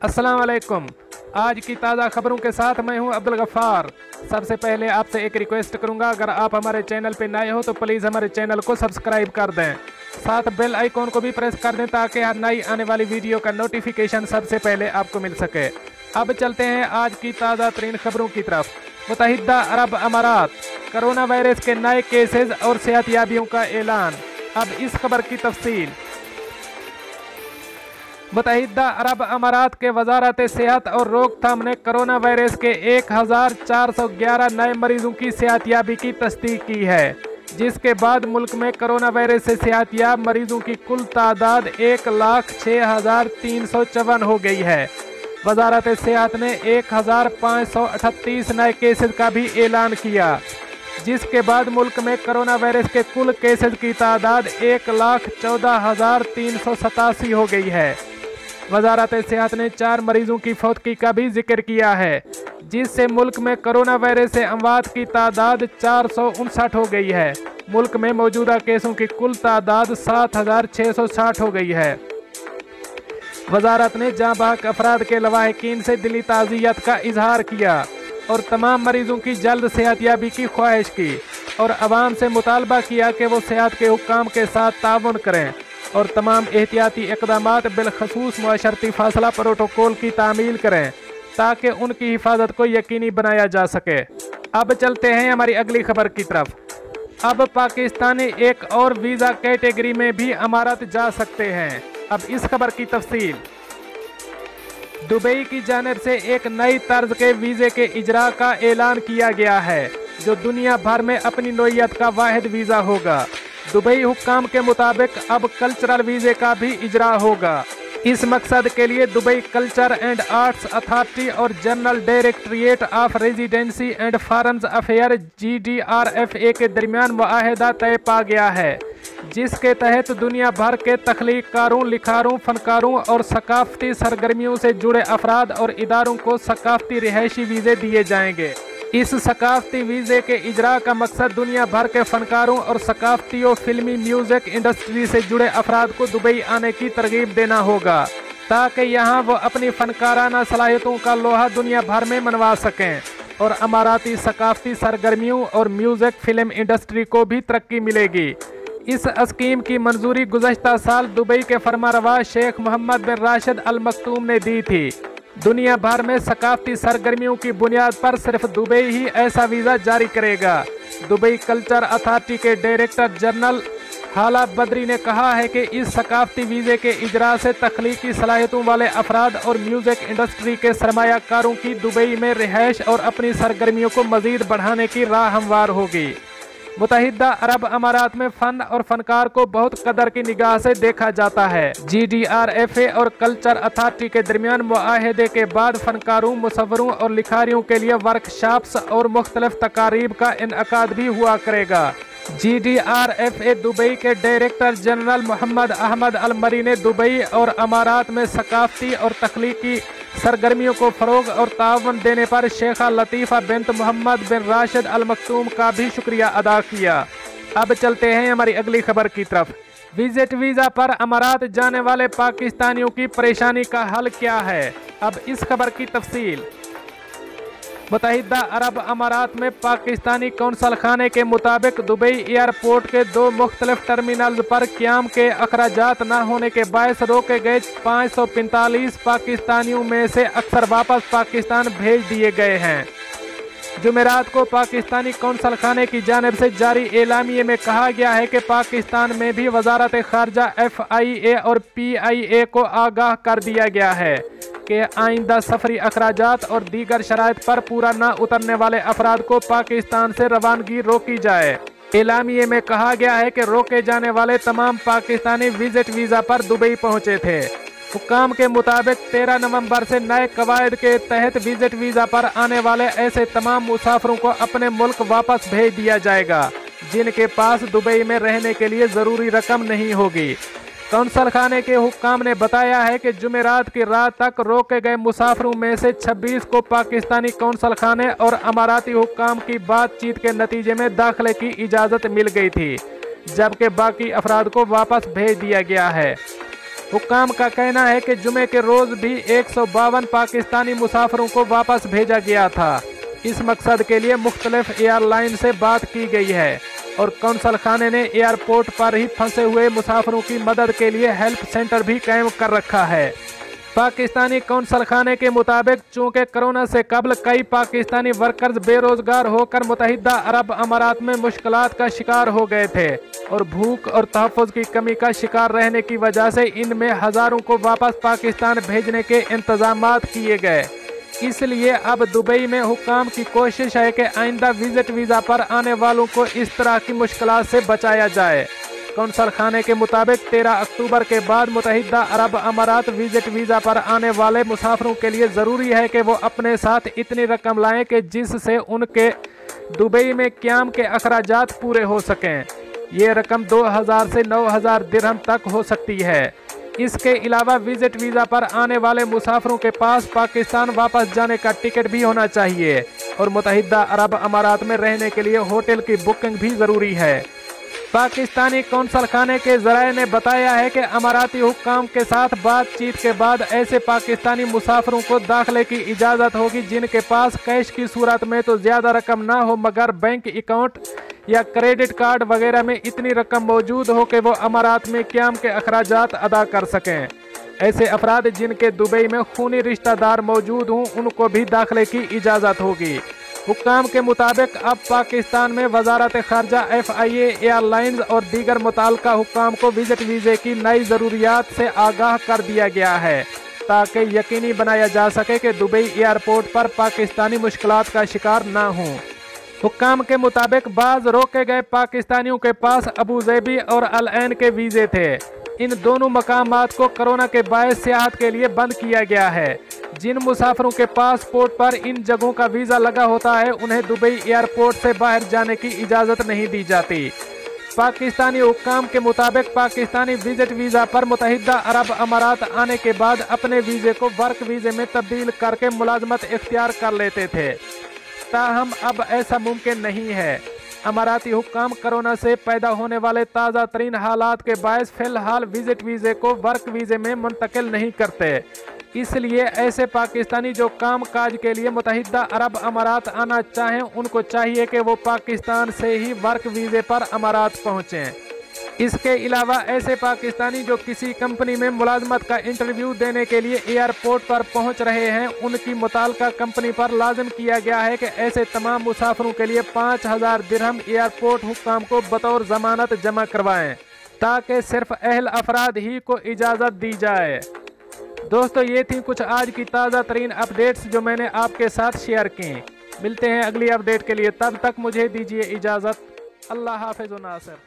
अस्सलाम वालेकुम। आज की ताज़ा खबरों के साथ मैं हूं अब्दुल गफ्फार। सबसे पहले आपसे एक रिक्वेस्ट करूंगा, अगर आप हमारे चैनल पर नए हो तो प्लीज़ हमारे चैनल को सब्सक्राइब कर दें, साथ बेल आइकॉन को भी प्रेस कर दें ताकि हर नई आने वाली वीडियो का नोटिफिकेशन सबसे पहले आपको मिल सके। अब चलते हैं आज की ताज़ा तरीन खबरों की तरफ। मुत्तहिदा अरब अमारात, कोरोना वायरस के नए केसेज और सेहतियाबियों का ऐलान। अब इस खबर की तफसील। मुत्तहिदा अरब अमारात के वजारत सेहत और रोकथाम ने कोरोना वायरस के 1411 नए मरीजों की सेहतियाबी की तस्दीक की है, जिसके बाद मुल्क में कोरोना वायरस से सेहतियाब मरीजों की कुल तादाद 1,06,354 हो गई है। वजारत सेहत ने 1,538 नए केसेज का भी ऐलान किया, जिसके बाद मुल्क में कोरोना वायरस के कुल केसेज की तादाद 1,14,387 हो गई है। वजारत सेहत ने 4 मरीजों की फौतगी का भी जिक्र किया है, जिससे मुल्क में कोरोना वायरस से अमवात की तादाद 459 हो गई है। मुल्क में मौजूदा केसों की कुल तादाद 7,660 हो गई है। वजारत ने जाँ बहक अफराद के लवाहिकीन से दिली ताज़ियत का इजहार किया और तमाम मरीजों की जल्द सेहतियाबी की ख्वाहिश की और अवाम से मुतालबा किया कि वो सेहत के हुक्काम के साथ ताउन करें और तमाम एहतियाती इक़दामात बिलखसूस मुआशरती फासला प्रोटोकॉल की तामील करें ताकि उनकी हिफाजत को यकीनी बनाया जा सके। अब चलते हैं हमारी अगली खबर की तरफ। अब पाकिस्तानी एक और वीज़ा कैटेगरी में भी अमारत जा सकते हैं। अब इस खबर की तफसील। दुबई की जानिब से एक नई तर्ज के वीज़े के इजरा का ऐलान किया गया है, जो दुनिया भर में अपनी नौइयत का वाहिद वीज़ा होगा। दुबई हुक्काम के मुताबिक अब कल्चरल वीज़े का भी इजरा होगा। इस मकसद के लिए Dubai culture and arts authority और general directorate of residency and foreign affair GDRFA के दरमियान मुआहदा तय पा गया है, जिसके तहत दुनिया भर के तख्लीक़कारों, लिखारों, फनकारों और सकाफ़ती सरगर्मियों से जुड़े अफराद और इदारों को सकाफ़ती रिहायशी वीज़े दिए जाएंगे। इस सकाफ़ती वीज़े के इजरा का मकसद दुनिया भर के फ़नकारों और सकाफ़ती और फिल्मी म्यूज़िक इंडस्ट्री से जुड़े अफराद को दुबई आने की तरगीब देना होगा, ताकि यहाँ वो अपनी फ़नकाराना सलाहियतों का लोहा दुनिया भर में मनवा सकें और अमाराती सकाफ़ती सरगर्मियों और म्यूज़िक फिल्म इंडस्ट्री को भी तरक्की मिलेगी। इस स्कीम की मंजूरी गुज़श्ता साल दुबई के फरमारवा शेख मोहम्मद बिन राशिद अल मखतूम ने दी थी। दुनिया भर में सकाफ़ती सरगर्मियों की बुनियाद पर सिर्फ दुबई ही ऐसा वीज़ा जारी करेगा। दुबई कल्चर अथॉरिटी के डायरेक्टर जनरल हाला बद्री ने कहा है कि इस सकाफ़ती वीज़े के इजरा से तख्लीकी सलाहियतों वाले अफराद और म्यूज़िक इंडस्ट्री के सरमायाकारों की दुबई में रिहाइश और अपनी सरगर्मियों को मज़ीद बढ़ाने की राह हमवार होगी। मुत्तहिदा अरब अमारात में फ़न और फ़नकार को बहुत कदर की निगाह से देखा जाता है। GDRFA और कल्चर अथॉरिटी के दरमियान मुआहदे के बाद फ़नकारों, मुसव्वरों और लिखारियों के लिए वर्कशॉप्स और मुख्तलिफ तकारीब का इनअकाद भी हुआ करेगा। GDRFA दुबई के डायरेक्टर जनरल मोहम्मद अहमद अल मरी ने दुबई और अमारात में सकाफ़ती और तख्लीकी सरगर्मियों को फ़रोग और तावन देने पर शेखा लतीफ़ा बिन्त मोहम्मद बिन राशिद अल मखतूम का भी शुक्रिया अदा किया। अब चलते हैं हमारी अगली खबर की तरफ। विजिट वीज़ा पर अमारात जाने वाले पाकिस्तानियों की परेशानी का हल क्या है? अब इस खबर की तफसील। मुत्तहिदा अरब अमारात में पाकिस्तानी कौंसल खाने के मुताबिक दुबई एयरपोर्ट के 2 मुख्तलिफ टर्मिनल्स पर क़याम के अखराजात न होने के बायस रोके गए 545 पाकिस्तानियों में से अक्सर वापस पाकिस्तान भेज दिए गए हैं। जुमेरात को पाकिस्तानी कौंसल खाने की जानिब से जारी एलामिये में कहा गया है कि पाकिस्तान में भी वजारत ख़ारजा FIA और PIA को आगाह कर दिया गया है कि आइंदा सफरी अखराजात और दीगर शराइत पर पूरा न उतरने वाले अफराद को पाकिस्तान से रवानगी रोकी जाए। एलामिये में कहा गया है कि रोके जाने वाले तमाम पाकिस्तानी विजिट वीज़ा पर दुबई पहुंचे थे। हुक्काम के मुताबिक 13 नवंबर से नए कवायद के तहत विजिट वीज़ा पर आने वाले ऐसे तमाम मुसाफिरों को अपने मुल्क वापस भेज दिया जाएगा जिनके पास दुबई में रहने के लिए ज़रूरी रकम नहीं होगी। कौंसल खाने के हुक्काम ने बताया है कि जुमेरात की रात तक रोके गए मुसाफिरों में से 26 को पाकिस्तानी कौंसल खाने और अमाराती हुक्काम की बातचीत के नतीजे में दाखिले की इजाज़त मिल गई थी। जबकि बाकी अफराद को वापस भेज दिया गया है। हुक्काम का कहना है कि जुमे के रोज भी 152 पाकिस्तानी मुसाफिरों को वापस भेजा गया था। इस मकसद के लिए मुख्तलिफ एयरलाइन से बात की गई है और कौंसल खाने ने एयरपोर्ट पर ही फंसे हुए मुसाफिरों की मदद के लिए हेल्प सेंटर भी कायम कर रखा है। पाकिस्तानी कौंसल खाने के मुताबिक चूंकि कोरोना से कबल कई पाकिस्तानी वर्कर्स बेरोजगार होकर मुत्तहिदा अरब अमारात में मुश्किलात का शिकार हो गए थे और भूख और तहफ़्फ़ुज़ की कमी का शिकार रहने की वजह से इनमें हज़ारों को वापस पाकिस्तान भेजने के इंतजामात किए गए। इसलिए अब दुबई में हुक्काम की कोशिश है कि आइंदा विजिट वीज़ा पर आने वालों को इस तरह की मुश्किलात से बचाया जाए। कौंसल खाने के मुताबिक 13 अक्टूबर के बाद मुत्तहिदा अरब अमारात विजिट वीज़ा पर आने वाले मुसाफिरों के लिए ज़रूरी है कि वो अपने साथ इतनी रकम लाएं कि जिससे उनके दुबई में क़याम के अखराजात पूरे हो सकें। ये रकम 2000 से 9000 दिरहम तक हो सकती है। इसके अलावा विजिट वीज़ा पर आने वाले मुसाफिरों के पास पाकिस्तान वापस जाने का टिकट भी होना चाहिए और मुत्तहिदा अरब अमारात में रहने के लिए होटल की बुकिंग भी ज़रूरी है। पाकिस्तानी कौंसल खाने के ज़राए ने बताया है कि अमाराती हुक्काम के साथ बातचीत के बाद ऐसे पाकिस्तानी मुसाफिरों को दाखिले की इजाज़त होगी जिनके पास कैश की सूरत में तो ज़्यादा रकम ना हो मगर बैंक अकाउंट या क्रेडिट कार्ड वगैरह में इतनी रकम मौजूद हो कि वो अमारात में क़याम के अखराजात अदा कर सकें। ऐसे अफराद जिनके दुबई में खूनी रिश्तेदार मौजूद हों उनको भी दाखिले की इजाज़त होगी। हुक्काम के मुताबिक अब पाकिस्तान में वजारत खारजा FIA एयरलाइंस और दीगर मुताल्लिका हुक्काम को विजिट वीज़े की नई ज़रूरियात से आगाह कर दिया गया है ताकि यकीनी बनाया जा सके कि दुबई एयरपोर्ट पर पाकिस्तानी मुश्किलात का शिकार ना हों। हुक्काम के मुताबिक बाज़ रोके गए पाकिस्तानियों के पास अबूज़ेबी और अल ऐन के वीज़े थे। इन दोनों मकामात को कोरोना के बायस सियाहत के लिए बंद किया गया है। जिन मुसाफिरों के पासपोर्ट पर इन जगहों का वीज़ा लगा होता है उन्हें दुबई एयरपोर्ट से बाहर जाने की इजाज़त नहीं दी जाती। पाकिस्तानी हुक्काम के मुताबिक पाकिस्तानी विजिट वीज़ा पर मुत्तहिदा अरब अमारात आने के बाद अपने वीज़े को वर्क वीज़े में तब्दील करके मुलाजमत इख्तियार कर लेते थे, ताहम अब ऐसा मुमकिन नहीं है। अमाराती हुक्काम कोरोना से पैदा होने वाले ताज़ा तरीन हालात के बायस फ़िलहाल विजिट वीज़े को वर्क वीज़े में मुंतकिल नहीं करते। इसलिए ऐसे पाकिस्तानी जो काम काज के लिए मुत्तहिदा अरब अमारात आना चाहें उनको चाहिए कि वो पाकिस्तान से ही वर्क वीज़े पर अमारात पहुँचें। इसके अलावा ऐसे पाकिस्तानी जो किसी कंपनी में मुलाजमत का इंटरव्यू देने के लिए एयरपोर्ट पर पहुंच रहे हैं उनकी मुताल्लिका कंपनी पर लाजिम किया गया है कि ऐसे तमाम मुसाफिरों के लिए 5000 दिरहम एयरपोर्ट हुक्काम को बतौर जमानत जमा करवाएं ताकि सिर्फ अहल अफराद ही को इजाज़त दी जाए। दोस्तों, ये थी कुछ आज की ताज़ा तरीन अपडेट्स जो मैंने आपके साथ शेयर की। मिलते हैं अगली अपडेट के लिए, तब तक मुझे दीजिए इजाज़त। अल्लाह हाफ़िज़ नासिर।